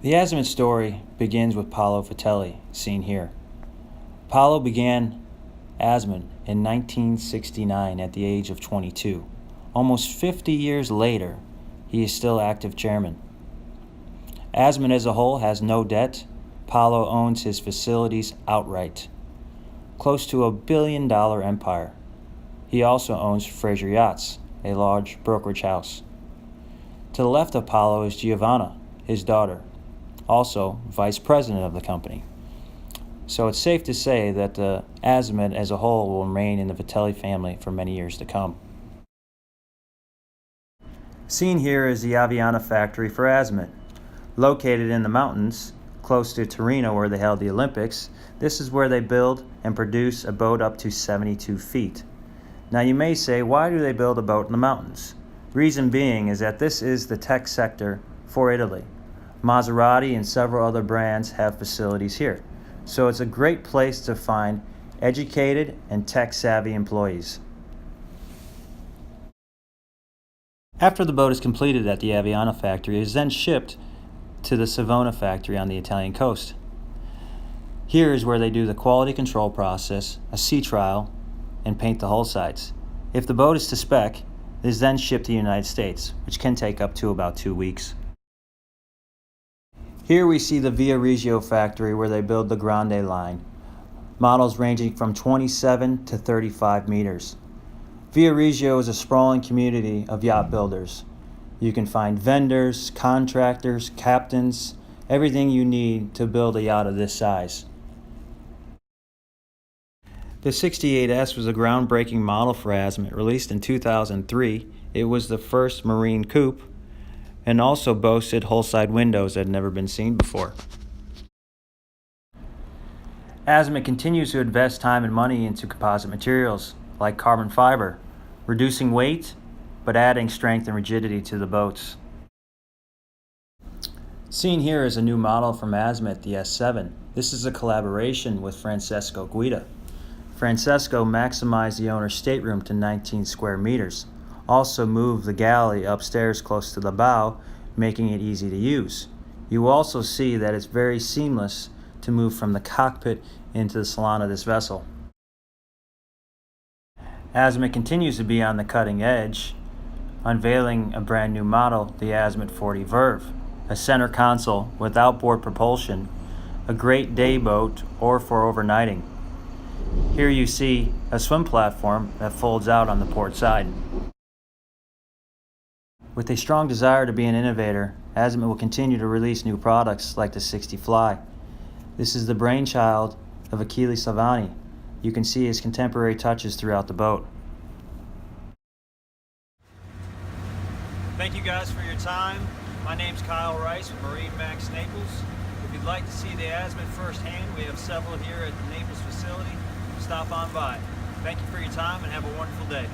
The Azimut story begins with Paulo Vitelli, seen here. Paulo began Azimut in 1969 at the age of 22. Almost 50 years later, he is still active chairman. Azimut as a whole has no debt. Paulo owns his facilities outright. Close to $1 billion empire. He also owns Fraser Yachts, a large brokerage house. To the left of Paulo is Giovanna, his daughter, also vice president of the company. So it's safe to say that the Azimut as a whole will remain in the Vitelli family for many years to come. Seen here is the Aviana Factory for Azimut. Located in the mountains, close to Torino where they held the Olympics, this is where they build and produce a boat up to 72 feet. Now you may say, why do they build a boat in the mountains? Reason being is that this is the tech sector for Italy. Maserati and several other brands have facilities here. So it's a great place to find educated and tech-savvy employees. After the boat is completed at the Aviana Factory, it is then shipped to the Savona Factory on the Italian coast. Here is where they do the quality control process, a sea trial, and paint the hull sides. If the boat is to spec, it is then shipped to the United States, which can take up to about 2 weeks. Here we see the Viareggio Factory where they build the Grande line, models ranging from 27 to 35 meters. Viareggio is a sprawling community of yacht builders. You can find vendors, contractors, captains, everything you need to build a yacht of this size. The 68S was a groundbreaking model for Azimut, released in 2003. It was the first marine coupe and also boasted hull-side windows that had never been seen before. Azimut continues to invest time and money into composite materials like carbon fiber, reducing weight but adding strength and rigidity to the boats. Seen here is a new model from Azimut, the S7. This is a collaboration with Francesco Guida. Francesco maximized the owner's stateroom to 19 square meters. Also moved the galley upstairs close to the bow, making it easy to use. You will also see that it's very seamless to move from the cockpit into the salon of this vessel. Azimut continues to be on the cutting edge, unveiling a brand new model, the Azimut 40 Verve, a center console with outboard propulsion, a great day boat or for overnighting. Here you see a swim platform that folds out on the port side. With a strong desire to be an innovator, Azimut will continue to release new products like the 60 Fly. This is the brainchild of Achille Salvani. You can see his contemporary touches throughout the boat. Thank you guys for your time. My name's Kyle Rice with MarineMax Naples. If you'd like to see the Azimut firsthand, we have several here at the Naples facility. Stop on by. Thank you for your time and have a wonderful day.